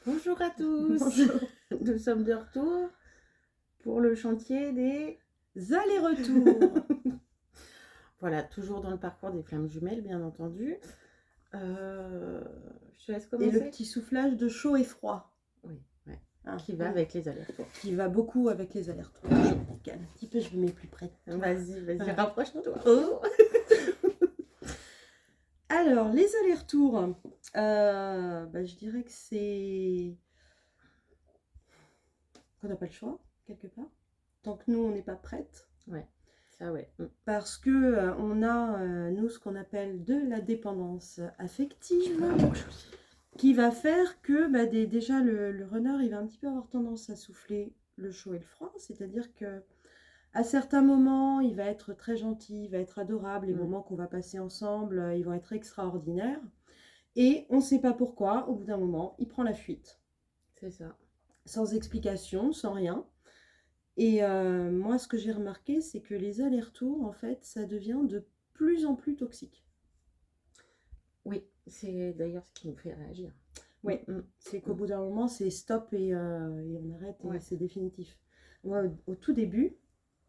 Bonjour à tous. Bonjour. Nous sommes de retour pour le chantier des Allers-retours. Voilà, toujours dans le parcours des flammes jumelles, bien entendu. Je te laisse Et le commencer. petit soufflage de chaud et froid. Oui, ouais. Hein, Qui va oui. avec les allers-retours. Qui va beaucoup avec les allers-retours. Je me décale un petit peu, je me mets plus près. Vas-y, Ah. rapproche-toi. Oh. Alors, les allers-retours, je dirais que c'est qu'on n'a pas le choix, quelque part. Tant que nous, on n'est pas prête. Ouais, ça ouais. Parce que on a, nous, ce qu'on appelle de la dépendance affective. Qui va faire que déjà le runner il va un petit peu avoir tendance à souffler le chaud et le froid, c'est-à-dire que à certains moments il va être très gentil, il va être adorable, les moments qu'on va passer ensemble ils vont être extraordinaires et on ne sait pas pourquoi, au bout d'un moment il prend la fuite. C'est ça. Sans explication, sans rien. Et moi ce que j'ai remarqué c'est que les allers-retours en fait ça devient de plus en plus toxique. Oui, c'est d'ailleurs ce qui nous fait réagir. Oui, c'est qu'au bout d'un moment, c'est stop et on arrête et c'est définitif. Moi, au tout début,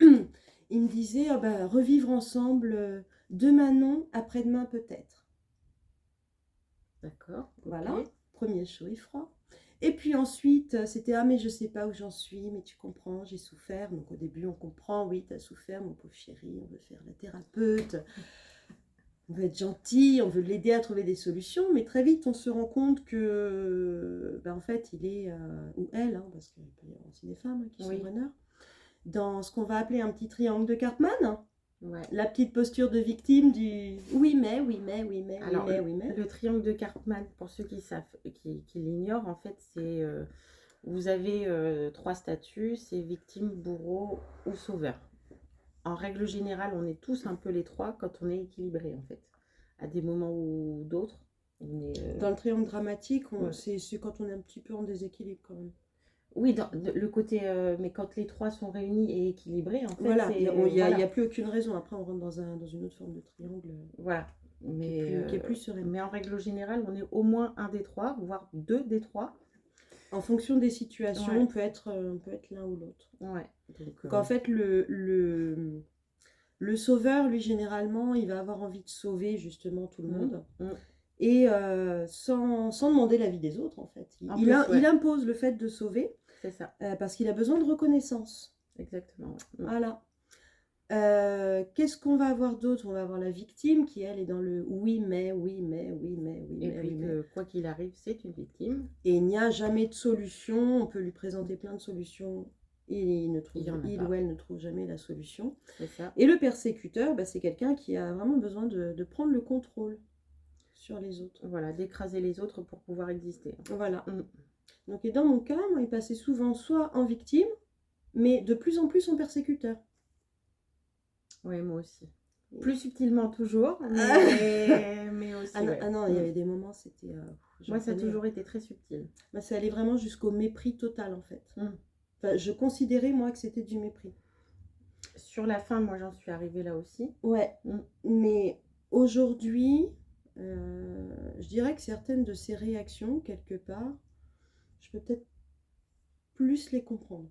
il me disait revivre ensemble, demain non, après-demain peut-être. D'accord. Voilà, Okay. premier chaud et froid. Et puis ensuite, c'était mais je sais pas où j'en suis, mais tu comprends, j'ai souffert. Donc au début, on comprend, oui, tu as souffert, mon pauvre chéri, on veut faire la thérapeute. On veut être gentil, on veut l'aider à trouver des solutions, mais très vite on se rend compte que, en fait, il est, ou elle, parce qu'il peut y avoir aussi des femmes qui sont runners, dans ce qu'on va appeler un petit triangle de Karpman. Ouais. La petite posture de victime du oui mais, oui mais, oui mais, alors, oui mais, oui mais. Le triangle de Karpman, pour ceux qui savent, qui l'ignorent, en fait, c'est vous avez 3 statuts, c'est victime, bourreau ou sauveur. En règle générale, on est tous un peu les trois quand on est équilibré, en fait. À des moments ou d'autres, on est... Dans le triangle dramatique, c'est quand on est un petit peu en déséquilibre quand même. Oui, le côté, mais quand les trois sont réunis et équilibrés, en fait, voilà, il n'y a plus aucune raison. Après, on rentre dans une autre forme de triangle. Voilà, mais, qui est plus sereine. Mais en règle générale, on est au moins un des trois, voire deux des trois. En fonction des situations, on peut être l'un ou l'autre. Ouais. Donc en fait, le sauveur, lui, généralement, il va avoir envie de sauver justement tout le monde. Et sans demander l'avis des autres, en fait. Il impose le fait de sauver. C'est ça. Parce qu'il a besoin de reconnaissance. Exactement. Voilà. Qu'est-ce qu'on va avoir d'autre? On va avoir la victime qui, elle, est dans le oui mais, oui mais, oui mais, oui mais. Et puis quoi qu'il arrive, c'est une victime. Et il n'y a jamais de solution. On peut lui présenter plein de solutions. Il ou elle ne trouve jamais la solution. C'est ça. Et le persécuteur, c'est quelqu'un qui a vraiment besoin de prendre le contrôle sur les autres. Voilà, d'écraser les autres pour pouvoir exister. Voilà. Donc, et dans mon cas, moi, il passait souvent soit en victime, mais de plus en plus en persécuteur. Oui, moi aussi. Plus subtilement toujours, mais aussi. Non, il y avait des moments, c'était... moi, ça a toujours été très subtil. Ça allait vraiment jusqu'au mépris total, en fait. Enfin, je considérais, moi, que c'était du mépris. Sur la fin, moi, j'en suis arrivée là aussi. Ouais, mais aujourd'hui, je dirais que certaines de ces réactions, quelque part, je peux peut-être plus les comprendre.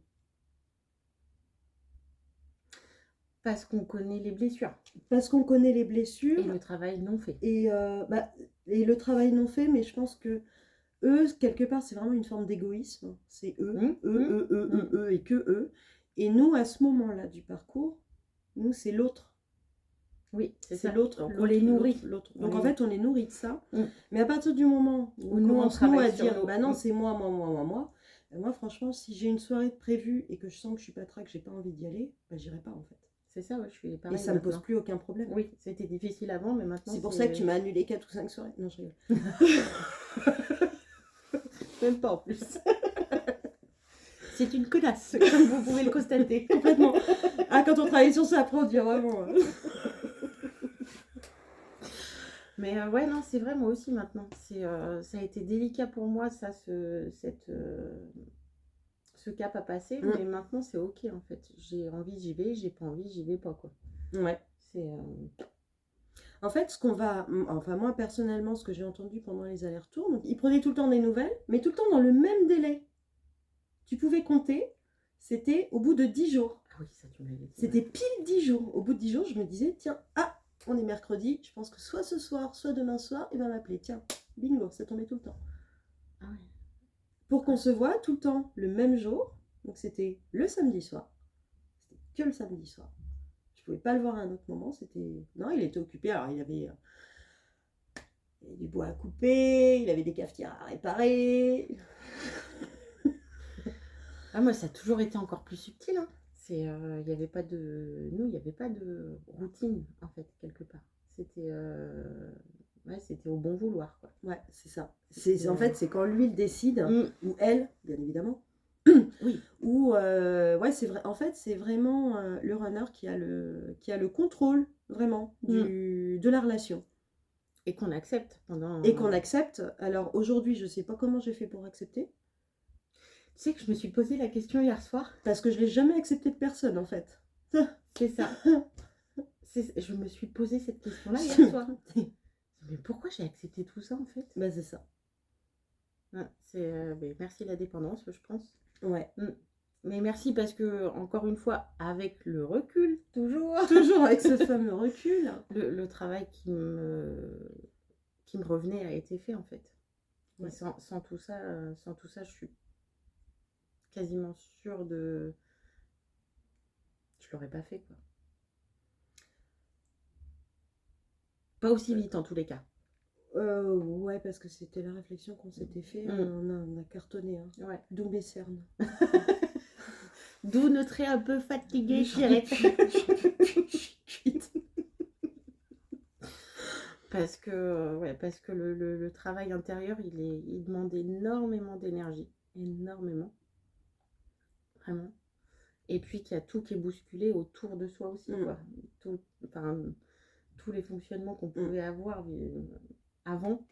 Parce qu'on connaît les blessures. Parce qu'on connaît les blessures. Et le travail non fait. Et le travail non fait, mais je pense que eux, quelque part, c'est vraiment une forme d'égoïsme. C'est eux, eux, et que eux. Et nous, à ce moment-là du parcours, nous, c'est l'autre. Oui, c'est l'autre. On les nourrit. Donc en fait, on est nourri de ça. Mais à partir du moment où on commence à dire, non, c'est moi. Moi, franchement, si j'ai une soirée prévue et que je sens que je suis pas que j'ai pas envie d'y aller, j'irai pas en fait. C'est ça, je suis pareil. Et ça me pose plus aucun problème. Oui, c'était difficile avant, mais maintenant. C'est pour ça que tu m'as annulé 4 ou 5 soirées. Non, je rigole. Même pas en plus. C'est une connasse, comme vous pouvez le constater. Complètement. Quand on travaille sur ça, après on dit vraiment. Mais non, c'est vrai, moi aussi maintenant. Ça a été délicat pour moi, ça, ce cap à passer. Mais maintenant, c'est ok en fait. J'ai envie, j'y vais. J'ai pas envie, j'y vais pas quoi. Ouais. C'est. En fait, enfin moi personnellement, ce que j'ai entendu pendant les allers-retours, donc ils prenaient tout le temps des nouvelles, mais tout le temps dans le même délai. Tu pouvais compter, c'était au bout de 10 jours. Ah oui, ça tu me l'avais dit. C'était pile 10 jours. Au bout de 10 jours, je me disais, tiens, on est mercredi, je pense que soit ce soir, soit demain soir, il va m'appeler. Tiens, bingo, ça tombait tout le temps. Ah ouais. Pour qu'on se voit tout le temps le même jour, donc c'était le samedi soir. C'était que le samedi soir. Je pouvais pas le voir à un autre moment, Non, il était occupé, alors il avait du bois à couper, il avait des cafetières à réparer. Ah, moi, ça a toujours été encore plus subtil, hein. Il n'y avait pas de... Nous, il n'y avait pas de routine, en fait, quelque part. C'était au bon vouloir, quoi. Ouais, c'est ça. En fait, c'est quand lui il décide, ou elle, bien évidemment. Oui. Ou ouais, c'est vrai. En fait, c'est vraiment le runner qui a le contrôle vraiment de la relation. Et qu'on accepte pendant. Et qu'on accepte. Alors aujourd'hui, je sais pas comment j'ai fait pour accepter. Tu sais que je me suis posé la question hier soir. Parce que je l'ai jamais accepté de personne en fait. C'est ça. Je me suis posé cette question-là hier soir. Mais pourquoi j'ai accepté tout ça en fait? Bah c'est ça. Ouais, merci la dépendance, je pense. Ouais. Mais merci parce que, encore une fois, avec le recul, toujours avec ce fameux recul, le travail qui me revenait a été fait en fait. Ouais. Et sans tout ça, je suis quasiment sûre de... Je l'aurais pas fait, quoi. Pas aussi vite en tous les cas. Ouais, parce que c'était la réflexion qu'on s'était fait. On a cartonné. Hein. Ouais. D'où mes cernes. D'où notre un peu fatigué, chérie. Parce que le travail intérieur, il demande énormément d'énergie. Énormément. Vraiment. Et puis qu'il y a tout qui est bousculé autour de soi aussi, quoi. Tous les fonctionnements qu'on pouvait avoir avant.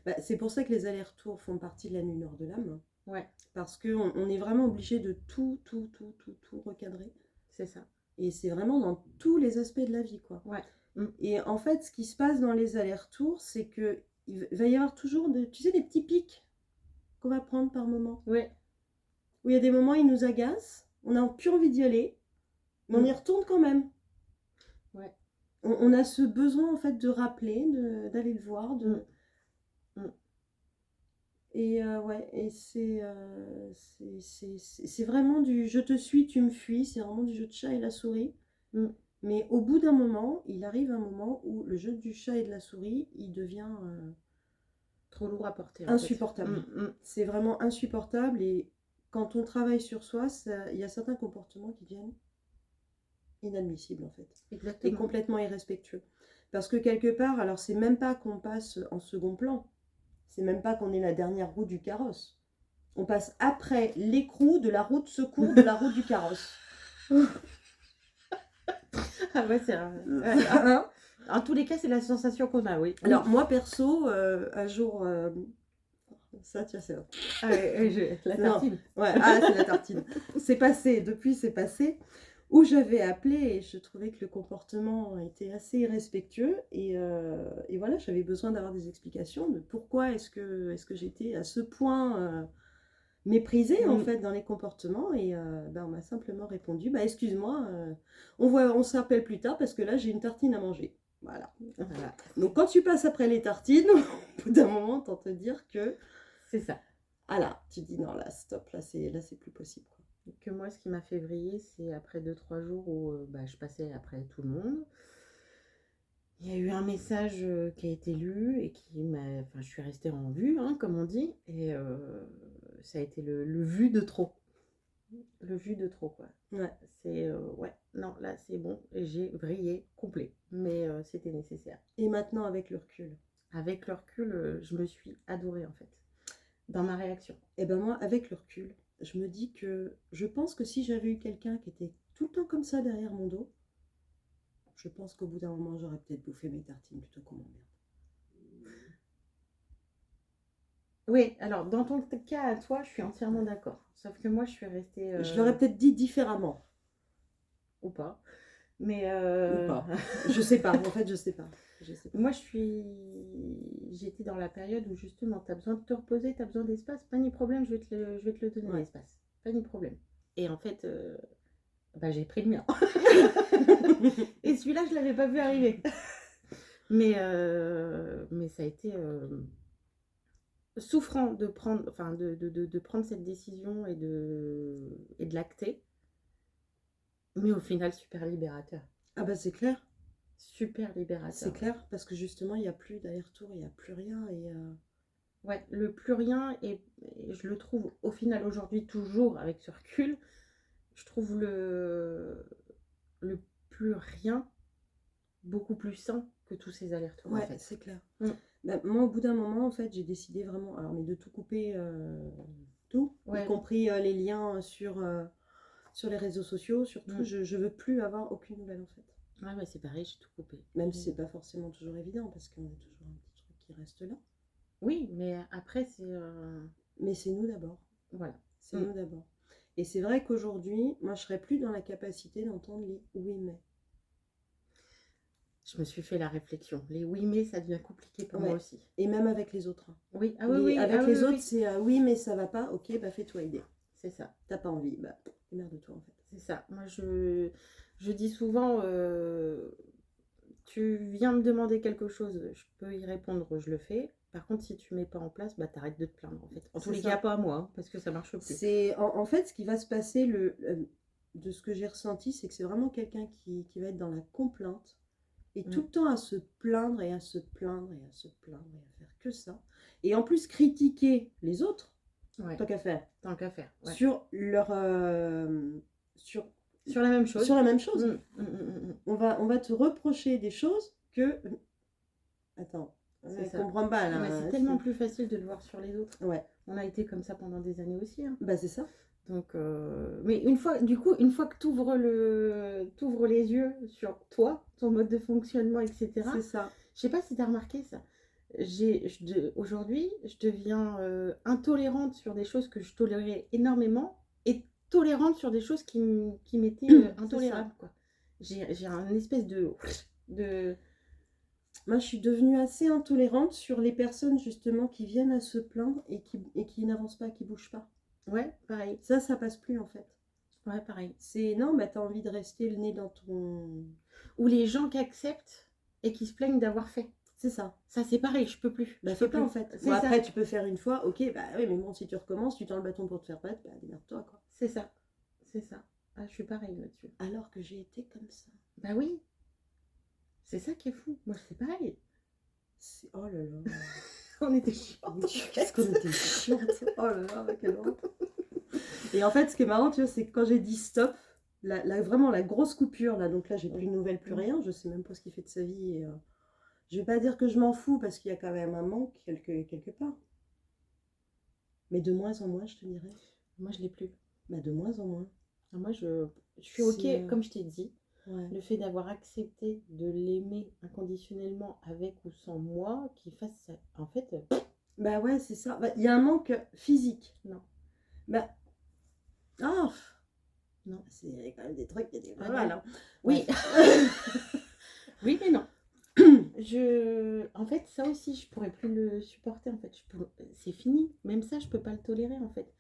Bah, c'est pour ça que les allers-retours font partie de la nuit nord de l'âme. Ouais. Parce qu'on est vraiment obligé de tout recadrer. C'est ça. Et c'est vraiment dans tous les aspects de la vie, quoi. Ouais. Et en fait, ce qui se passe dans les allers-retours, c'est qu'il va y avoir toujours, des petits pics qu'on va prendre par moment. Ouais. Où il y a des moments, ils nous agacent, on n'a plus envie d'y aller, mais on y retourne quand même. Ouais. On a ce besoin, en fait, de rappeler, d'aller le voir, Et ouais, et c'est vraiment du je te suis, tu me fuis, c'est vraiment du jeu de chat et la souris. Mais au bout d'un moment, il arrive un moment où le jeu du chat et de la souris, il devient trop lourd à porter. Insupportable. C'est vraiment insupportable. Et quand on travaille sur soi, il y a certains comportements qui deviennent inadmissibles en fait. Exactement. Et complètement irrespectueux. Parce que quelque part, alors c'est même pas qu'on passe en second plan. C'est même pas qu'on est la dernière roue du carrosse. On passe après l'écrou de la roue de secours de la roue du carrosse. Ah ouais, c'est en tous les cas, c'est la sensation qu'on a, oui. Alors moi perso, un jour, ça tiens c'est la tartine. Ouais, c'est la tartine. C'est passé, depuis c'est passé. Où j'avais appelé et je trouvais que le comportement était assez irrespectueux et voilà, j'avais besoin d'avoir des explications de pourquoi est-ce que j'étais à ce point méprisée en fait dans les comportements et on m'a simplement répondu excuse-moi, on s'appelle plus tard parce que là j'ai une tartine à manger. Voilà. Donc quand tu passes après les tartines, au bout d'un moment t'en te dire que c'est ça. Voilà, tu dis non là stop, là c'est plus possible quoi. Que moi, ce qui m'a fait vriller, c'est après 2-3 jours où je passais après tout le monde. Il y a eu un message qui a été lu et je suis restée en vue, hein, comme on dit. Et ça a été le vu de trop. Le vu de trop, quoi. Ouais. C'est, non, là, c'est bon. J'ai vrillé complet. Mais c'était nécessaire. Et maintenant, avec le recul? Avec le recul, je me suis adorée, en fait. Dans ma réaction. Et ben moi, avec le recul, je me dis que je pense que si j'avais eu quelqu'un qui était tout le temps comme ça derrière mon dos, je pense qu'au bout d'un moment, j'aurais peut-être bouffé mes tartines plutôt qu'on m'emmerde. Oui, alors dans ton cas à toi, je suis entièrement d'accord. Sauf que moi, je suis restée... Je l'aurais peut-être dit différemment. Ou pas. Mais Ou pas. Je sais pas, en fait, je sais pas. Je sais pas. moi, j'étais dans la période où justement, tu as besoin de te reposer, tu as besoin d'espace, pas ni problème, je vais te le donner, Ouais. l'espace. Pas ni problème. Et en fait, bah, j'ai pris le mien. Et celui-là, je ne l'avais pas vu arriver. Mais ça a été souffrant de prendre, enfin, de prendre cette décision et de l'acter. Mais au final, super libérateur. Ah bah c'est clair, Super c'est libérateur. clair, parce que justement, il n'y a plus d'aller-retour, il n'y a plus rien. Et Ouais, le plus rien, et je le trouve au final aujourd'hui, toujours avec ce recul, je trouve le plus rien beaucoup plus sain que tous ces allers-retours en ouais, fait. c'est clair. Mm. Bah, moi, au bout d'un moment, en fait, j'ai décidé vraiment, alors, mais de tout couper, tout, y Ouais, compris les liens sur les réseaux sociaux, surtout, Mm. je veux plus avoir aucune nouvelle, en fait. Ouais, ouais, c'est pareil, j'ai tout coupé. Même si c'est pas forcément toujours évident, parce qu'on a toujours un petit truc qui reste là. Oui, mais après, c'est. Mais c'est nous d'abord. Voilà. C'est nous d'abord. Et c'est vrai qu'aujourd'hui, moi, je serais plus dans la capacité d'entendre les oui, mais. Je me suis fait la réflexion. Les oui, mais ça devient compliqué pour moi Ouais. aussi. Et même avec les autres. Oui, ah oui, oui. Avec ah les oui, autres, oui. c'est oui, mais ça va pas, ok, bah fais-toi aider. C'est ça. T'as pas envie, bah démerde-toi en fait. C'est ça. Moi, je dis souvent, tu viens me demander quelque chose, je peux y répondre, je le fais. Par contre, si tu mets pas en place, bah t'arrêtes de te plaindre en fait. En tous C'est les ça. cas, pas à moi, hein, parce que ça marche plus. C'est en fait ce qui va se passer, de ce que j'ai ressenti, c'est que c'est vraiment quelqu'un qui va être dans la complainte et tout le temps à se plaindre et à se plaindre et à se plaindre et à faire que ça. Et en plus critiquer les autres, Ouais. tant qu'à faire, Tant qu'à faire. Ouais. sur leur Sur la même chose. sur la même chose. Mm, mm, mm, mm. On va te reprocher des choses que attends, C'est je ça. comprends pas là. Ouais, c'est tellement plus facile de le voir sur les autres. Ouais, On a été comme ça pendant des années aussi, hein. bah c'est ça. Donc, mais une fois que tu ouvres les yeux sur toi, ton mode de fonctionnement, etc. C'est ça. Je sais pas si tu as remarqué ça. Aujourd'hui, je deviens intolérante sur des choses que je tolérais énormément et tolérante sur des choses qui m'étaient intolérables, quoi. J'ai un espèce de... Moi, je suis devenue assez intolérante sur les personnes justement qui viennent à se plaindre et qui n'avancent pas, qui bougent pas. Ouais, pareil. Ça passe plus en fait. Ouais, pareil. C'est non, bah t'as envie de rester le nez dans ton. Ou les gens qui acceptent et qui se plaignent d'avoir fait. C'est ça. Ça, c'est pareil, je peux plus. Bah Je fais peux pas plus. en fait. C'est Bon, ça. après, tu peux faire une fois, ok, bah oui, mais bon, si tu recommences, tu tends le bâton pour te faire battre, bah démerde-toi quoi. C'est ça. C'est ça. Ah, je suis pareil là-dessus. Alors que j'ai été comme ça. Bah oui. C'est ça qui est fou. Moi, c'est pareil. Oh là là. On était chiantes. Qu'est-ce qu'on était chiantes. Oh là là, quelle honte. Et en fait, ce qui est marrant, tu vois, c'est que quand j'ai dit stop, vraiment la grosse coupure, là, donc là, j'ai plus de nouvelles, plus rien, je sais même pas ce qu'il fait de sa vie. Et, je vais pas dire que je m'en fous, parce qu'il y a quand même un manque quelque part. Mais de moins en moins, je te dirais. Moi, je l'ai plus. Bah, de moins en moins. Moi, je suis ok, comme je t'ai dit. Ouais. Le fait d'avoir accepté de l'aimer inconditionnellement avec ou sans moi, qu'il fasse ça. En fait. Bah ouais, c'est ça. Il y a un manque physique. Non. Bah. Oh non. C'est quand même des trucs qui étaient pas mal. Hein. Oui. Oui, mais non. En fait, ça aussi, je pourrais plus le supporter. En fait, c'est fini. Même ça, je peux pas le tolérer. En fait,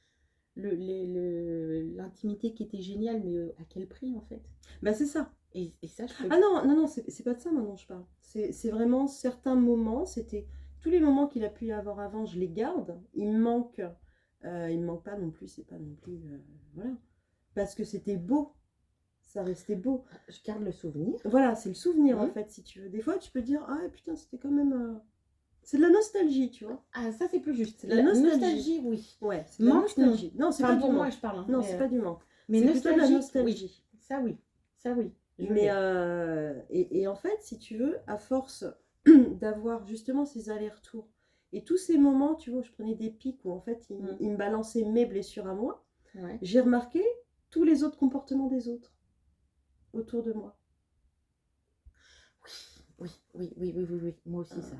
l'intimité qui était géniale, mais à quel prix, en fait? Bah c'est ça. Et ça, je peux. Ah non, c'est pas de ça maintenant je parle. C'est vraiment certains moments. C'était tous les moments qu'il a pu y avoir avant, je les garde. Il me manque pas non plus. C'est pas non plus voilà. Parce que c'était beau. Ça restait beau. Je garde le souvenir. Voilà, c'est le souvenir en fait, si tu veux. Des fois, tu peux dire, ah putain, c'était quand même. C'est de la nostalgie, tu vois. Ah, ça, c'est plus juste. La nostalgie, oui. Ouais, c'est de la nostalgie. Non, c'est pas du manque. Moi, je parle. Hein, non, c'est pas du manque. Mais c'est plutôt de la nostalgie. Oui. Ça, oui. Ça, oui. Mais et en fait, si tu veux, à force d'avoir justement ces allers-retours et tous ces moments, tu vois, je prenais des pics où en fait, il me balançait mes blessures à moi. Ouais. J'ai remarqué tous les autres comportements des autres autour de moi. Oui. Moi aussi, ça.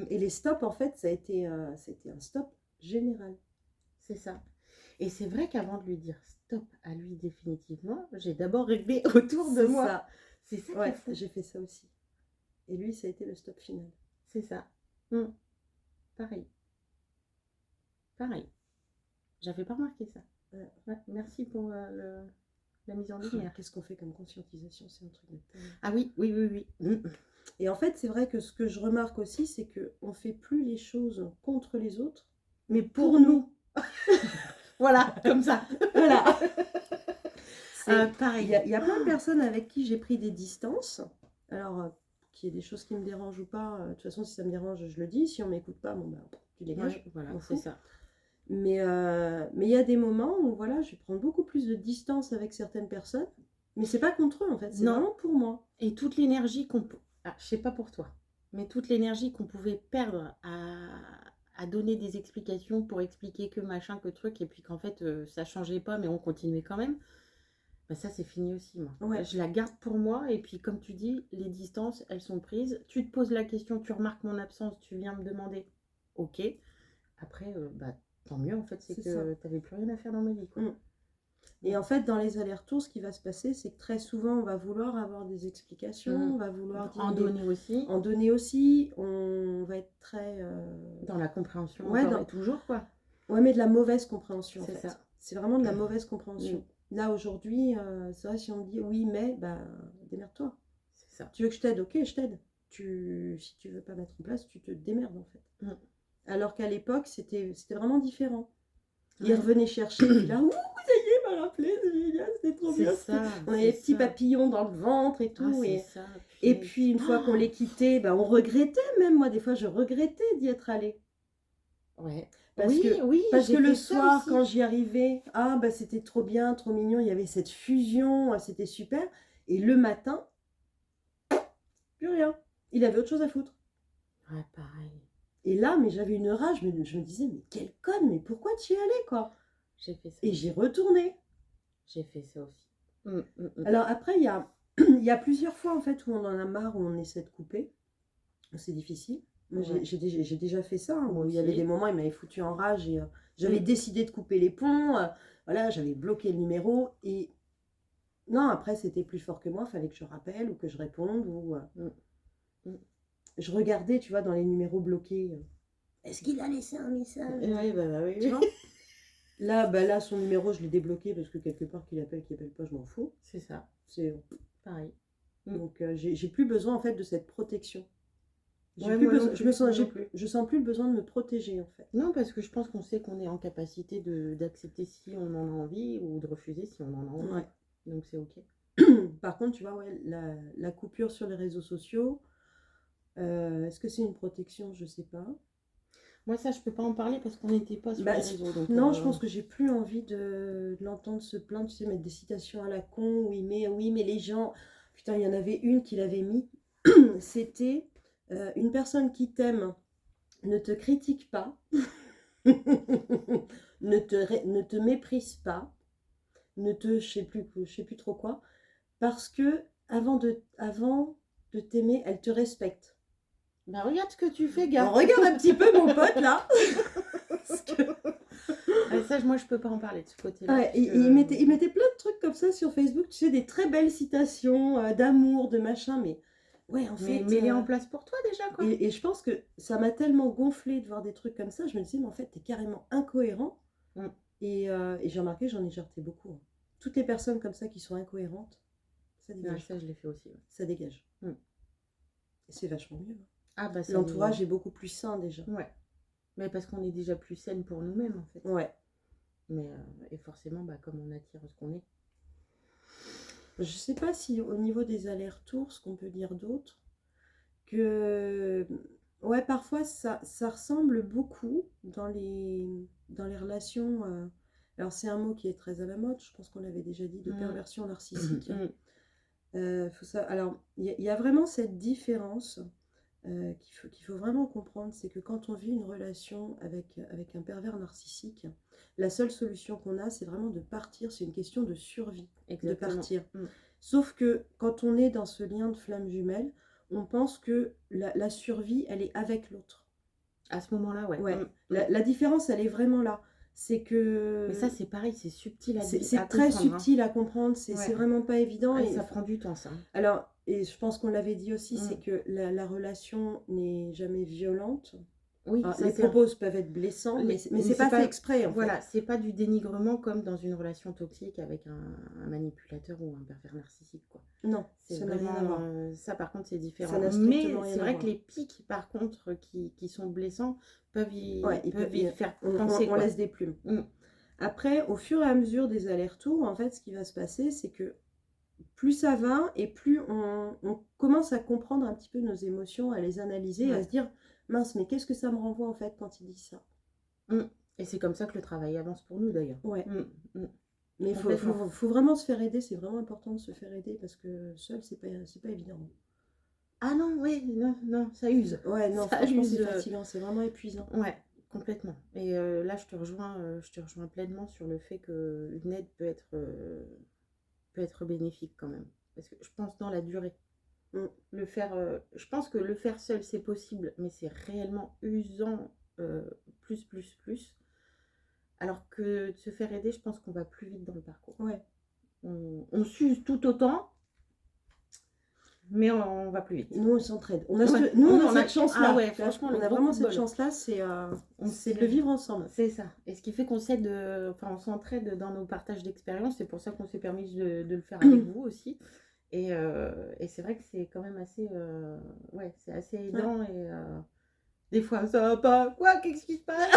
Et les stops, en fait, ça a été un stop général. C'est ça. Et c'est vrai qu'avant de lui dire stop à lui définitivement, j'ai d'abord réglé autour de moi. C'est ça qui est Ouais, fou. j'ai fait ça aussi. Et lui, ça a été le stop final. C'est ça. Pareil. Pareil. J'avais pas remarqué ça. Ouais. Ouais, merci pour la mise en lumière. Qu'est-ce qu'on fait comme conscientisation? C'est un truc de dingue. Ah oui. Et en fait, c'est vrai que ce que je remarque aussi, c'est qu'on ne fait plus les choses contre les autres, mais pour nous. Voilà, comme ça. Voilà. Pareil. Il y a plein de personnes avec qui j'ai pris des distances. Alors, qu'il y ait des choses qui me dérangent ou pas, de toute façon, si ça me dérange, je le dis. Si on ne m'écoute pas, bon, bah, tu dégages. Ouais, voilà, m'en c'est fous. ça. Mais il y a des moments où voilà, je vais prendre beaucoup plus de distance avec certaines personnes. Mais c'est pas contre eux, en fait. C'est Non. vraiment pour moi. Et toute l'énergie qu'on peut... Ah, je sais pas pour toi, mais toute l'énergie qu'on pouvait perdre à donner des explications pour expliquer que machin, que truc, et puis qu'en fait, ça changeait pas, mais on continuait quand même, bah ça, c'est fini aussi, moi. Ouais. Je la garde pour moi, et puis comme tu dis, les distances, elles sont prises. Tu te poses la question, tu remarques mon absence, tu viens me demander. Ok. Après, bah, tant mieux, en fait, c'est que tu n'avais plus rien à faire dans ma vie, quoi. Et en fait, dans les allers-retours, ce qui va se passer, c'est que très souvent, on va vouloir avoir des explications, on va vouloir dire en donner aussi. En donner aussi, on va être très... Dans la compréhension, ouais, toujours, quoi. Ouais, mais de la mauvaise compréhension, en fait. Ça. C'est vraiment de la mauvaise compréhension. Là, aujourd'hui, c'est vrai, si on me dit oui, mais, bah, démerde-toi. C'est ça. Tu veux que je t'aide? Ok, je t'aide. Si tu veux pas mettre en place, tu te démerdes, en fait. Alors qu'à l'époque, c'était vraiment différent. Il revenait chercher, et là, ouh, ça y est, m'a rappelé, c'est génial, c'était trop bien. On avait des petits papillons dans le ventre et tout. Et puis, une fois qu'on les quittait, bah, on regrettait même. Moi, des fois, je regrettais d'y être allée. Ouais. Parce que le soir, quand j'y arrivais, bah, c'était trop bien, trop mignon, il y avait cette fusion, c'était super. Et le matin, plus rien. Il avait autre chose à foutre. Ouais, pareil. Et là, mais j'avais une rage, je me disais, mais quelle conne, mais pourquoi tu y allais, quoi? J'ai fait ça. Et j'y retournais. J'ai fait ça aussi. Alors après, il y a plusieurs fois, en fait, où on en a marre, où on essaie de couper. C'est difficile. Moi, j'ai déjà fait ça, où il y avait des moments, il m'avait foutu en rage et j'avais décidé de couper les ponts. Voilà, j'avais bloqué le numéro et non, après, c'était plus fort que moi, il fallait que je rappelle ou que je réponde ou je regardais, tu vois, dans les numéros bloqués. Est-ce qu'il a laissé un message? Oui, bah oui. Tu vois là, son numéro, je l'ai débloqué parce que quelque part qu'il appelle pas, je m'en fous. C'est ça. C'est pareil. Donc, j'ai plus besoin, en fait, de cette protection. Je sens plus le besoin de me protéger, en fait. Non, parce que je pense qu'on sait qu'on est en capacité d'accepter si on en a envie ou de refuser si on en a envie. Ouais. Donc c'est ok. Par contre, tu vois, ouais, la coupure sur les réseaux sociaux, est-ce que c'est une protection? Je sais pas. Moi, ça, je peux pas en parler parce qu'on n'était pas sur les réseaux. Donc, non, je pense que j'ai plus envie de l'entendre se plaindre, tu sais, mettre des citations à la con, oui, mais les gens... Putain, il y en avait une qui l'avait mis. C'était une personne qui t'aime ne te critique pas, ne te méprise pas, je sais plus trop quoi, parce que avant de t'aimer, elle te respecte. Bah regarde ce que tu fais, gars. Regarde un petit peu mon pote là. Ça, moi, je peux pas en parler de ce côté-là. Ouais, il mettait plein de trucs comme ça sur Facebook, tu sais, des très belles citations d'amour, de machin, mais ouais, en fait... mets-les en place pour toi déjà, quoi. Et je pense que ça m'a tellement gonflé de voir des trucs comme ça, je me disais, mais en fait, t'es carrément incohérent. Et j'ai remarqué, j'en ai jarté beaucoup. Hein. Toutes les personnes comme ça qui sont incohérentes, ça dégage. Ça, je l'ai fait aussi. Ouais. Ça dégage. Et c'est vachement mieux. Bah, l'entourage est beaucoup plus sain déjà. Ouais. Mais parce qu'on est déjà plus saine pour nous-mêmes, en fait. Ouais. Mais, et forcément, bah, comme on attire ce qu'on est. Je sais pas si au niveau des allers-retours, ce qu'on peut dire d'autre, que ouais, parfois ça ressemble beaucoup dans les relations. Alors c'est un mot qui est très à la mode, je pense qu'on l'avait déjà dit, de perversion narcissique. Faut ça. Alors il y a vraiment cette différence qu'il faut vraiment comprendre, c'est que quand on vit une relation avec un pervers narcissique, la seule solution qu'on a, c'est vraiment de partir, c'est une question de survie. Exactement. De partir. Sauf que quand on est dans ce lien de flamme jumelle, on pense que la survie, elle est avec l'autre. À ce moment-là, ouais. La différence, elle est vraiment là. C'est que... Mais ça, c'est pareil, c'est subtil à comprendre. C'est très subtil à comprendre, c'est vraiment pas évident. Et ça prend du temps, ça. Alors, et je pense qu'on l'avait dit aussi, Mm. c'est que la relation n'est jamais violente. Oui, Ah, ça les c'est propos peuvent être blessants, mais c'est pas fait exprès en fait. voilà, c'est pas du dénigrement comme dans une relation toxique avec un manipulateur ou un pervers narcissique, quoi. Non, C'est ça n'a rien à voir. ça par contre c'est différent. Ça n'a Mais strictement rien c'est à vrai voir. que les pics par contre qui sont blessants peuvent Ouais, y faire on penser, quoi. laisse des plumes. Mm. Après, au fur et à mesure des allers-retours, en fait, ce qui va se passer, c'est que plus ça va et plus on commence à comprendre un petit peu nos émotions, à les analyser, à Ouais. se dire, mince, mais qu'est-ce que ça me renvoie en fait quand il dit ça? Mm. Et c'est comme ça que le travail avance pour nous d'ailleurs. Ouais. Mm. Mais il Complètement. faut vraiment se faire aider, c'est vraiment important de se faire aider parce que seul, c'est pas évident. Ah non, oui, non, ça use. Ouais, non, Ça franchement, c'est use. fatigant, c'est vraiment épuisant. Ouais, complètement. Et là, je te rejoins pleinement sur le fait qu'une aide peut être bénéfique quand même. Parce que je pense dans la durée. Mm. Je pense que le faire seul, c'est possible, mais c'est réellement usant plus. Alors que de se faire aider, je pense qu'on va plus vite dans le parcours. Ouais. On s'use tout autant, mais on va plus vite. Nous, on s'entraide. On a cette chance-là. Ah ouais, franchement, on a vraiment cette chance-là, c'est de le vivre ensemble. C'est ça. Et ce qui fait qu'on s'entraide dans nos partages d'expériences. C'est pour ça qu'on s'est permis de le faire avec vous aussi. Et c'est vrai que c'est quand même assez, c'est assez aidant. Ouais. Et des fois, ça va pas. Quoi? Qu'est-ce qui se passe?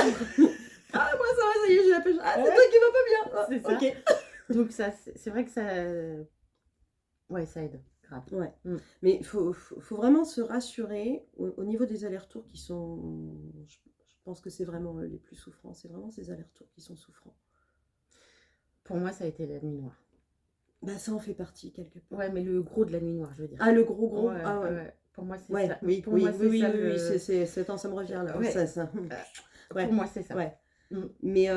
Ah, moi, ça va, ça y est, j'ai la pêche. Ah, c'est toi qui va pas bien. C'est ça. Ok. Donc, c'est vrai que ça. Ouais, ça aide. Grave. Ouais. Mais il faut vraiment se rassurer au niveau des allers-retours qui sont. Je pense que c'est vraiment les plus souffrants. C'est vraiment ces allers-retours qui sont souffrants. Pour moi, ça a été la nuit noire. Bah, ça en fait partie quelque part. Ouais, mais le gros de la nuit noire, je veux dire. Ah, le gros. Ouais, ah ouais. Ouais. Pour moi, c'est ouais, ça. Oui, pour moi, oui, ça, ça me revient là. Ouais. Ça. Ouais. Pour moi, c'est ça. Ouais. Mais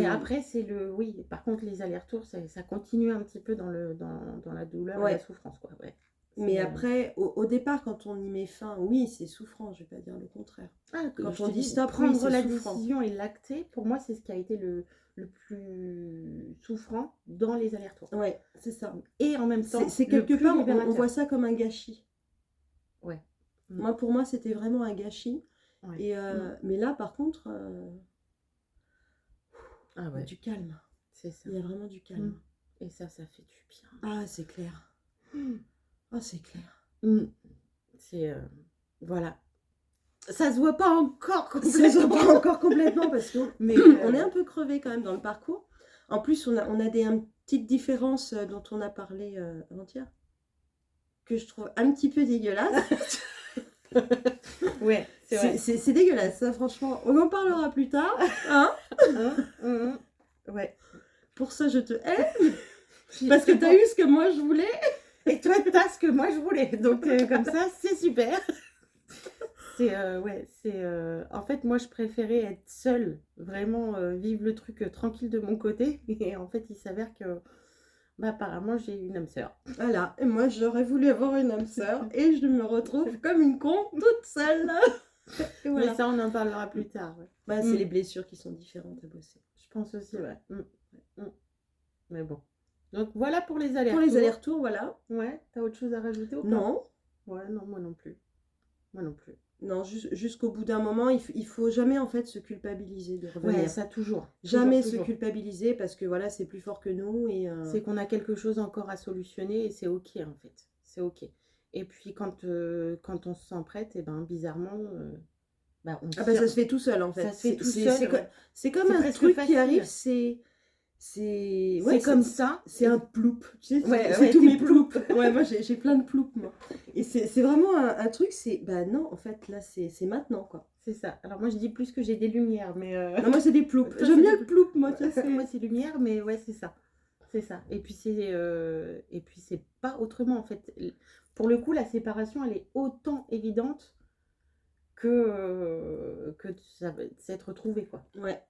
après, c'est le. Oui, par contre, les allers-retours, ça continue un petit peu dans la douleur et la souffrance, quoi. Ouais. Mais après, au départ, quand on y met fin, oui, c'est souffrant, je vais pas dire le contraire. Quand on dit stop, prendre la décision et l'acter, pour moi, c'est ce qui a été le plus souffrant dans les allers-retours. Ouais, c'est ça. Et en même temps, c'est quelque part, on voit ça comme un gâchis. Ouais. Pour moi, c'était vraiment un gâchis. Ouais. Et mais là, par contre, du calme. C'est ça. Il y a vraiment du calme. Et ça fait du bien. Ah, c'est clair. Ah, c'est clair. C'est voilà. Ça se voit pas encore complètement. Ça se voit pas encore complètement parce qu'on on est un peu crevé quand même dans le parcours. En plus, on a des petites différences dont on a parlé avant-hier que je trouve un petit peu dégueulasses. Ouais, c'est vrai. C'est dégueulasse, ça, franchement. On en parlera plus tard. Hein Ouais. Pour ça, je te hais. Parce que t'as eu ce que moi je voulais. Et toi, t'as ce que moi je voulais. Donc, comme ça, c'est super. En fait, moi, je préférais être seule, vraiment vivre le truc tranquille de mon côté. Et en fait, il s'avère que, apparemment, j'ai une âme sœur. Voilà, et moi, j'aurais voulu avoir une âme sœur et je me retrouve comme une con toute seule. Voilà. Mais ça, on en parlera plus tard. Ouais. C'est les blessures qui sont différentes à bosser. Je pense aussi, ouais. Mais bon. Donc, voilà pour les allers-retours. Pour les allers-retours, voilà. Ouais, t'as autre chose à rajouter ou pas? Non. Ouais, non, moi non plus. Non, jusqu'au bout d'un moment, il faut jamais en fait se culpabiliser de revenir. Ouais, ça toujours. Jamais se culpabiliser parce que voilà, c'est plus fort que nous. C'est qu'on a quelque chose encore à solutionner et c'est ok en fait. C'est ok. Et puis quand on se sent prête, et bizarrement, on ça se fait tout seul en fait. Ça se fait tout seul. C'est comme un truc qui arrive, c'est comme ça. C'est un ploup. Tu sais, c'est tous mes ploups. Ouais, moi j'ai plein de ploups moi. Et c'est vraiment un truc, c'est non, en fait là c'est maintenant quoi. C'est ça. Alors moi je dis plus que j'ai des lumières, mais non, moi c'est des ploups. J'aime bien le ploup moi. Moi c'est lumière, mais ouais c'est ça. C'est ça. Et puis c'est pas autrement en fait. Pour le coup, la séparation elle est autant évidente que ça va s'être retrouvé quoi. Ouais.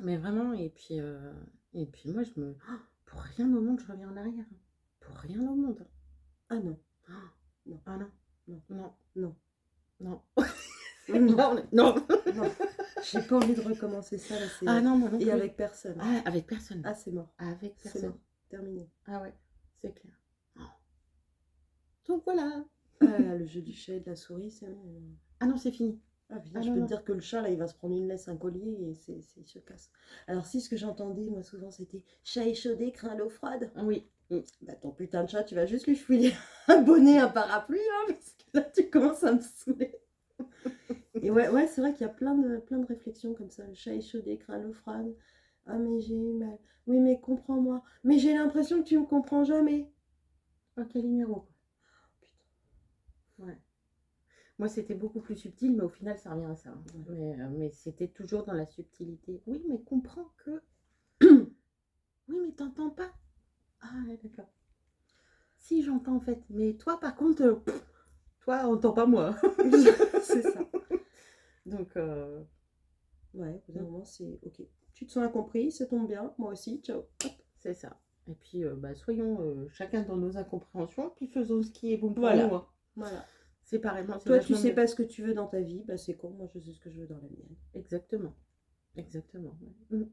Mais vraiment, et puis moi, pour rien au monde, je reviens en arrière. Pour rien au monde. Ah non. Non. Ah non. Non. Non. J'ai pas envie de recommencer ça. Là, ah non, moi non plus. Et avec personne. Ah, avec personne. Ah, c'est mort. Avec personne. C'est mort. Terminé. Ah ouais, c'est clair. Donc voilà. Ah, le jeu du chat et de la souris, c'est... Ah non, c'est fini. Ah, putain, Ah je non, peux non. te dire que le chat, là, il va se prendre une laisse, un collier, et il se casse. Alors si, ce que j'entendais, moi, souvent, c'était « Chat échaudé craint l'eau froide Oui. ». Bah, ton putain de chat, tu vas juste lui fouiller un bonnet, un parapluie, hein, parce que là, tu commences à me saouler. Et ouais, c'est vrai qu'il y a plein de réflexions comme ça. Le chat échaudé craint l'eau froide. Ah, mais j'ai eu mal. Oui, mais comprends-moi. Mais j'ai l'impression que tu me comprends jamais. Ok, numéro. Ouais. Moi, c'était beaucoup plus subtil, mais au final, ça revient à ça. Mais c'était toujours dans la subtilité. Oui, mais comprends que... Oui, mais t'entends pas. Ah, ouais, d'accord. Si, j'entends en fait. Mais toi, par contre, toi, on n'entend pas moi. C'est ça. Donc, Ouais, au bout d'un moment, c'est ok. Tu te sens incompris, ça tombe bien. Moi aussi, ciao. Hop. c'est ça. Et puis, soyons chacun dans nos incompréhensions, puis faisons ce qui est bon pour Voilà. nous. Hein. Voilà. Séparément, c'est Toi, tu vachement sais mieux. pas ce que tu veux dans ta vie, bah c'est con. Moi, je sais ce que je veux dans la mienne. Exactement. Exactement. Ouais.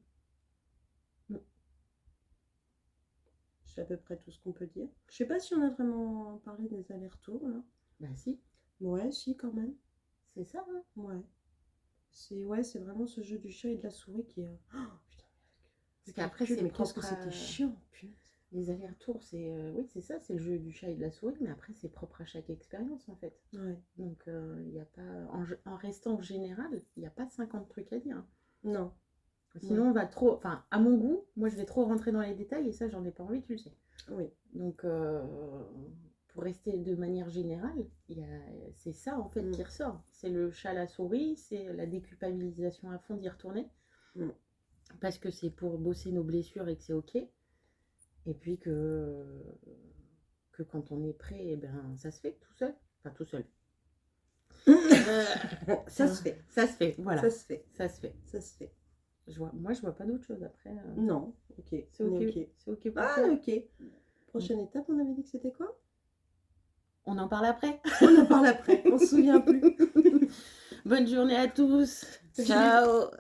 C'est à peu près tout ce qu'on peut dire. Je sais pas si on a vraiment parlé des allers-retours, là. Bah si, Ouais, si, quand même. c'est ça. Hein. Ouais. C'est vraiment ce jeu du chat et de la souris qui est... Oh, putain. Parce qu'après, c'est Mais qu'est-ce que propre c'était à... chiant, punaise. Les allers-retours, c'est oui, c'est ça, c'est le jeu du chat et de la souris, mais après, c'est propre à chaque expérience, en fait. Ouais. Donc, il y a pas... En restant général, il n'y a pas 50 trucs à dire. Non. Sinon, on va trop... Enfin, à mon goût, moi, je vais trop rentrer dans les détails, et ça, j'en ai pas envie, tu le sais. Oui. Donc, pour rester de manière générale, c'est ça, en fait, qui ressort. C'est le chat à la souris, c'est la déculpabilisation à fond d'y retourner. Parce que c'est pour bosser nos blessures et que c'est OK. Et puis que quand on est prêt, eh ben, ça se fait tout seul. Enfin, tout seul. Ça se fait. Ça se fait, voilà. Ça se fait. Ça se fait. Ça se fait. Moi, je vois pas d'autre chose après. Non, ok. C'est OK. Ok. C'est OK pour Ah, toi. ok. Prochaine étape, on avait dit que c'était quoi? On en parle après. On en parle après. On se souvient plus. Bonne journée à tous. Ciao.